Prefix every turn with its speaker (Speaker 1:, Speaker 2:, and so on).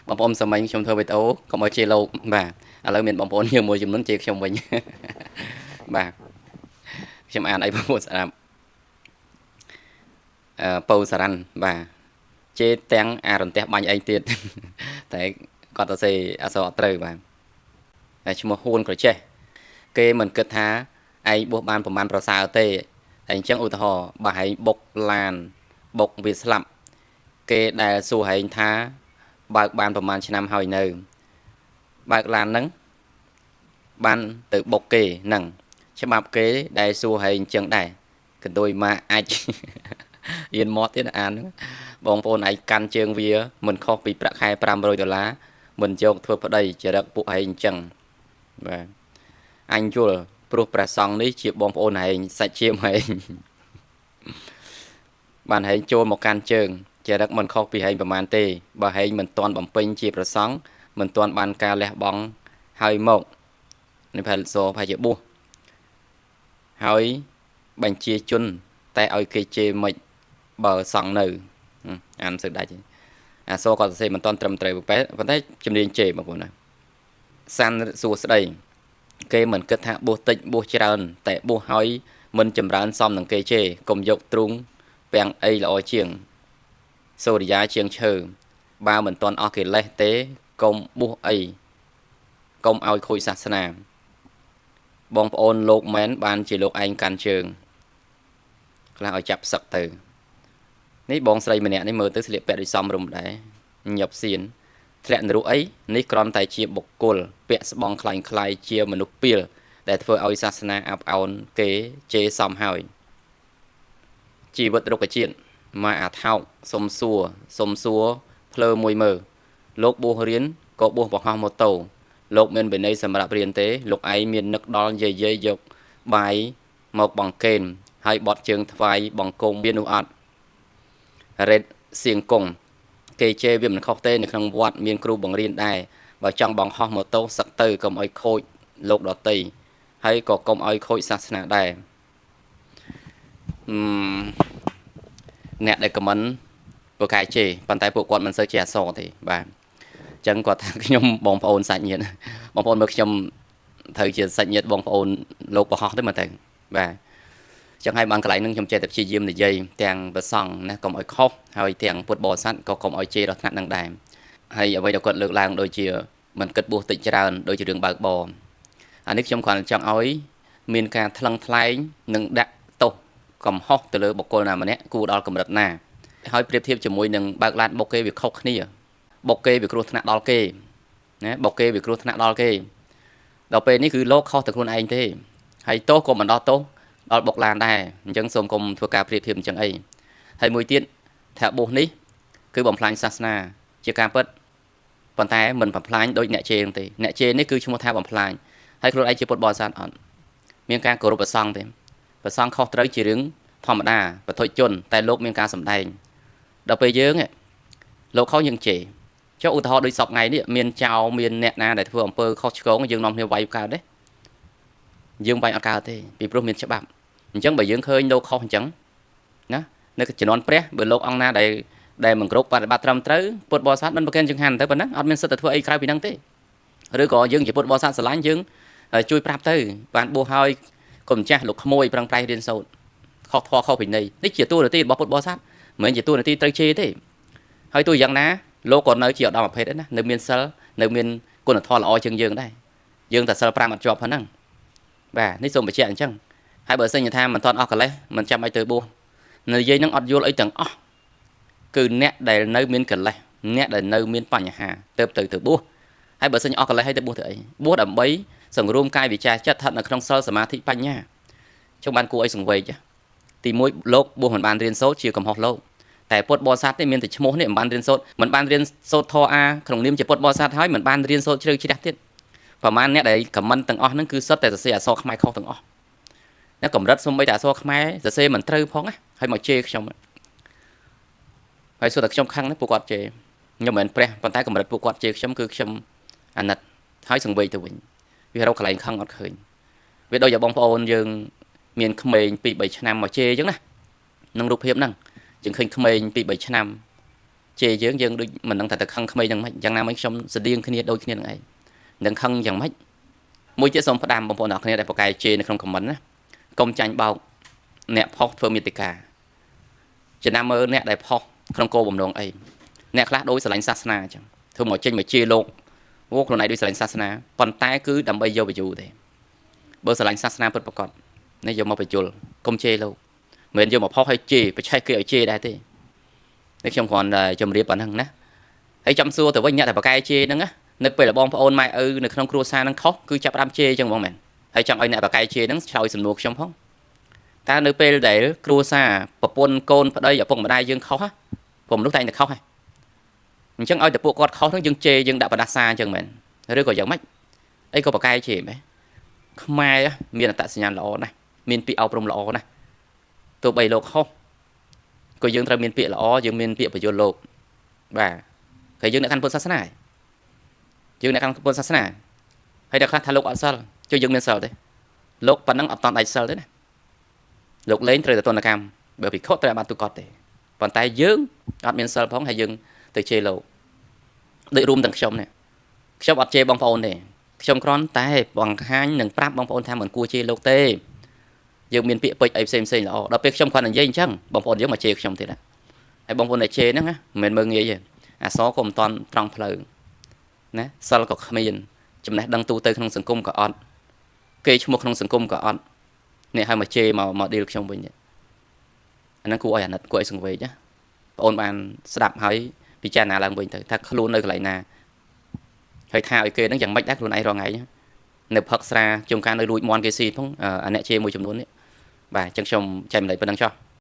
Speaker 1: បងប្អូនសម័យខ្ញុំធ្វើវីដេអូកុំឲ្យជេរលោកបាទឥឡូវមានបងប្អូនយើងមួយចំនួនជេរខ្ញុំវិញបាទខ្ញុំអានអីបងប្អូនស្ដាប់ពៅសារ៉ាន់បាទជេរទាំងអារន្ទះបាញ់ឯងទៀតតែគាត់ទៅសេអសរអត់ត្រូវបាទតែឈ្មោះហ៊ួនក្រចេះគេមិនគិតថាឯងបោះបានប្រមាណប្រសើរទេតែអញ្ចឹងឧទាហរណ៍បើឯងបុកឡានបុកវាស្លាប់គេដែលសួរឯងថាបើកបានប្រមាណឆ្នាំហើយនៅបើកឡានហ្នឹងបានទៅបុកគេហ្នឹងច្បាប់គេដែលសួរឯងអញ្ចឹងដែរកន្ទុយមកអាចហ៊ានមកទៀតអានហ្នឹងបងប្អូនឯងកាន់ជើងវាមិនខុសពីប្រាក់ខែ$500មិនយកធ្វើប្តីចរិតពួកឯងអញ្ចឹងបាទអញយល់ព្រោះព្រះសង្ឃនេះជាបងប្អូនឯងសាច់ជាមឯងបានឯងចូលមកកាន់ជើងចរិតមិនខុសពីឯងប្រហែលទេបើឯងមិនទាន់បំពេញជាព្រះសង្ឃមិនទាន់បានការលះបង់ហើយមកនេះផលសផាជាបួសហើយបញ្ជាជនតែឲ្យគេជេរមិនបើសង់នៅអានសើដាច់អាសគាត់សរសេរមិនទាន់ត្រឹមត្រូវប៉ុន្តែជំនាញជេរបងប្អូនណាសានសួស្ដីគេមិនគិតថាបួសតិចបួសច្រើនតែបួសហើយមិនចម្រើនសមនឹងគេជេរកុំយកទ្រូងពាំងអីល្អជាងសូរិយាជាងឈើបើមិនទាន់អស់កិលេសទេកុំបួសអីកុំឲ្យខូចសាសនាបងប្អូនលោកមែនបានជាលោកឯងកាន់ជើងខ្លះឲ្យចាប់សឹកទៅនេះបងស្រីម្នាក់នេះមើលទៅស្លៀកពាក់ដូចសមរម្យដែរញាប់សៀនធ្លាក់នរុអីនេះគ្រាន់តែជាបុគ្គលពាក់ស្បង់ខ្លាយជាមនុស្សពីលដែលធ្វើឲ្យសាសនាអាប់អោនគេជេរសមហើយជីវិតរុក្ខជាតិមកអាថោកសុំសួរភ្លើមួយមើលលោកបួសរៀនក៏បួសបង្ហោះម៉ូតូលោកមានវិន័យសម្រាប់រៀនទេលោកឯងមាននឹកដល់យាយយកបាយមកបង្កេនហើយបត់ជើងថ្វាយបង្គំមាននោះអត់រ៉េតសៀងកុងគេជេរវាមិនខុសទេនៅក្នុងវត្តមានគ្រូបង្រៀនដែរបើចង់បង្ហោះម៉ូតូសឹកទៅកុំឲ្យខូចលោកដតីហើយក៏កុំឲ្យខូចសាសនាដែរអ្នកដែលខមមិនពួកកាយជេរប៉ុន្តែពួកគាត់មិនសូវជាអសរទេបាទអញ្ចឹងគាត់ថាខ្ញុំបងប្អូនសាច់ញាតិបងប្អូនមើលខ្ញុំត្រូវជាសាច់ញាតិបងប្អូនលោកប្រហោះទេមើលទៅបាទចឹងហើយបានកន្លែងហ្នឹងខ្ញុំចេះតែព្យាយាមនិយាយទាំងប្រសង់ណាកុំឲ្យខុសហើយទាំងពុទ្ធបរិស័ទក៏កុំឲ្យជេរដល់ថ្នាក់ហ្នឹងដែរហើយអ្វីដែលគាត់លើកឡើងដូចជាមិនគិតបួសតិចច្រើនដូចជារឿងបើកបរអានេះខ្ញុំគ្រាន់តែចង់ឲ្យមានការថ្លឹងថ្លែងនិងដាក់ទោសកំហុសទៅលើបុគ្គលណាម្នាក់គួរដល់កម្រិតណាហើយប្រៀបធៀបជាមួយនឹងបើកឡានបុកគេវាខុសគ្នាបុកគេវាគ្រោះថ្នាក់ដល់គេណាបុកគេវាគ្រោះថ្នាក់ដល់គេដល់ពេលនេះគឺលោកខុសតែខ្លួនឯងទេហើយទោសក៏មិនដល់ទោសដល់បុកឡានដែរអញ្ចឹងសូមកុំធ្វើការប្រៀបធៀបអញ្ចឹងអីហើយមួយទៀតថាបួសនេះគឺបំផ្លាញសាសនាជាការពិតប៉ុន្តែមិនបំផ្លាញដោយអ្នកជេរទេអ្នកជេរនេះគឺឈ្មោះថាបំផ្លាញហើយខ្លួនឯងជាពុទ្ធបរិស័ទអត់មានការគោរពព្រះសង្ឃទេព្រះសង្ឃខុសត្រូវជារឿងធម្មតាបទជនតែលោកមានការសម្ដែងដល់ពេលយើងលោកខុសយើងជេរចុះឧទាហរណ៍ដូចសពថ្ងៃនេះមានចៅមានអ្នកណាដែលធ្វើអំពើខុសឆ្គងយើងនាំគ្នាវាយកើតទេយើងវាយអត់កើតទេពីព្រោះមានច្បាប់អញ្ចឹងបើយើងឃើញលោកខុសអញ្ចឹងណានៅជំនាន់ព្រះបើលោកអង្គណាដែលមិនគ្រប់បប្រតិបត្តិត្រឹមត្រូវពុទ្ធបរិស័ទមិនប្រកែកចង្ហាន់ទៅប៉ុណ្ណឹងអត់មានសិទ្ធិទៅធ្វើអីក្រៅពីហ្នឹងទេឬក៏យើងជាពុទ្ធបរិស័ទស្រឡាញ់យើងជួយប្រាប់ទៅបានបួសហើយកុំចាស់លោកក្មួយប្រឹងប្រែងរៀនសូត្រខុសធម៌ខុសវិន័យនេះជាតួនាទីរបស់ពុទ្ធបរិស័ទមិនមែនជាតួនាទីត្រូវជេរទេហើយទោះយ៉ាងណាលោកក៏នៅជាឧត្តមភេទដែរណានៅមានសិលនៅមានគុណធម៌ល្អជាងយើងដែរយើងតែសិល5អត់ជាប់ប៉ុណ្ណឹងបាទនេះសូមបញ្ជាក់អញ្ចឹងហើយបើសិនជាថាមិនទាន់អស់កលេសមិនចាំបាច់ទៅបួសនិយាយនឹងអត់យល់អីទាំងអស់គឺអ្នកដែលនៅមានកលេសអ្នកដែលនៅមានបញ្ហាទៅបួសហើយបើសិនជាអស់កលេសហើយទៅបួសទៅអីបួសដើម្បីសង្រួមកាយវិចារចិត្តស្ថិតនៅក្នុងសិលសមាធិបញ្ញាចុះបានគួរឲ្យសង្វេគទី1លោកបួសមិនបានរៀនសូត្រជាកំហុសលោកតែពុទ្ធបរិស័ទនេះមានតែឈ្មោះនេះមិនបានរៀនសូត្រមិនបានរៀនសូត្រធម៌អាក្នុងនាមជាពុទ្ធបរិស័ទហើយមិនបានរៀនសូត្រជ្រៅជ្រះទៀតប្រហែលអ្នកដែលខមមិនទាំងអស់ហ្នឹងគឺសុទ្ធតែសរសេរអក្សរខ្មែរខុសទាំងអស់អ្នកកម្រិតសំបីតែអក្សរខ្មែរសរសេរមិនត្រូវផងណាហើយមកជេរខ្ញុំហើយសួរតែខ្ញុំខឹងណាពួកគាត់ជេរខ្ញុំមិនមែនព្រះប៉ុន្តែកម្រិតពួកគាត់ជេរខ្ញុំគឺខ្ញុំអាណិតហើយសង្វេគទៅវិញវារកកន្លែងខឹងអត់ឃើញវាដូចជាបងប្អូនយើងមានក្មេង 2-3 ឆ្នាំមកជេរអញ្ចឹងណាក្នុងរូបភាពហ្នឹងយើងឃើញក្មេង 2-3 ឆ្នាំ ជេរយើងដូចមិនដឹងថាទៅខឹងក្មេងហ្នឹងមិនយ៉ាងណាមិញខ្ញុំស្តៀងគ្នាដូចគ្នានឹងឯងនឹងខឹងយ៉ាងម៉េចមួយទៀតសូមផ្ដាំបងប្អូនអរគ្នាដែលប្រកែកជេរនៅក្នុងខមមិនណាកុំចាញ់បោកអ្នកផុសធ្វើមេតិកាចំណាំមើលអ្នកដែលផុសក្នុងគោលបំណងអីអ្នកខ្លះដូចស្រឡាញ់សាសនាអញ្ចឹងធ្វើមកចេញមកជេរលោកអូខ្លួនឯងដូចស្រឡាញ់សាសនាប៉ុន្តែគឺដើម្បីយកប្រយោជន៍ទេបើស្រឡាញ់សាសនាពិតប្រាកដនេះយកមកបញ្យលកុំជេរលោកមិនយកមកផុសឲ្យជេរប្រឆេះគេឲ្យជេរដែរទេនេះខ្ញុំគ្រាន់តែជម្រាបប៉ុណ្ណឹងណាហើយចាំសួរទៅវិញអ្នកដែលប្រកែកជេរហ្នឹងណានៅពេលបងប្អូនម៉ែឪនៅក្នុងគ្រួសារហ្នឹងខុសគឺចាប់ផ្ដើមជេរអញ្ចឹងហ្មងមែនហើយចង់ឲ្យអ្នកប្រកែកជេរហ្នឹងឆ្លើយសំណួរខ្ញុំផងតើនៅពេលដែលគ្រួសារប្រពន្ធកូនប្តីឪពុកម្ដាយយើងខុសព្រោះមនុស្សតែងតែខុសហ្នឹងអញ្ចឹងឲ្យតែពួកគាត់ខុសហ្នឹងយើងជេរយើងដាក់បដាសាអញ្ចឹងមែនឬក៏យ៉ាងម៉េចអីក៏ប្រកែកជេរមែនខ្មែរមានអត្តសញ្ញាណល្អណាស់មានពាក្យអប់រំល្អណាស់ទោះបីលោកខុសក៏យើងត្រូវមានពាក្យល្អយើងមានពាក្យបញ្យលលោកបាទហើយយើងអ្នកកាន់ពុទ្ធសាសនាយើងអ្នកកាន់ពុទ្ធសាសនាហើយតែខ្លះថាលោកអត់សិលជួយយើងមានសិលទេលោកប៉ុណ្ណឹងអត់តន់ដាច់សិលទេណាលោកលេងត្រូវតែទណ្ឌកម្មបើពិខុត្រូវបានទូកត់ទេប៉ុន្តែយើងអត់មានសិលផងហើយយើងទៅជេរលោកដូចរួមទាំងខ្ញុំនេះខ្ញុំអត់ជេរបងប្អូនទេខ្ញុំគ្រាន់តែបង្ហាញនិងប្រាប់បងប្អូនថាមិនគួរជេរលោកទេយើងមានពាក្យពេចន៍អីផ្សេងល្អដល់ពេលខ្ញុំគ្រាន់តែនិយាយអញ្ចឹងបងប្អូនយើងមកជេរខ្ញុំទៀតណាហើយបងប្អូនដែលជេរហ្នឹងណាមិនមែនមើងងាយទេអសក៏មិនតន់ត្រង់ផ្លូវណាសិលក៏គ្មានចំណេះដឹងទូទៅក្នុងសង្គមក៏អត់គេឈ្មោះក្នុងសង្គមក៏អត់នេះឲ្យមកជេរមកឌីលខ្ញុំវិញអាហ្នឹងគួរឲ្យអាណិតគួរឲ្យសង្វេគណាបងអូនបានស្ដាប់ហើយពិចារណាឡើងវិញទៅថាខ្លួននៅកន្លែងណាហើយថាឲ្យគេហ្នឹងយ៉ាងម៉េចដែរខ្លួនឯងរងថ្ងៃនៅផឹកស្រាជុំការនៅរួចមន់គេស៊ីផងអាអ្នកជេរមួយចំនួននេះបាទអញ្ចឹងខ្ញុំចែកម្លែកប៉ុណ្្នឹងចុះ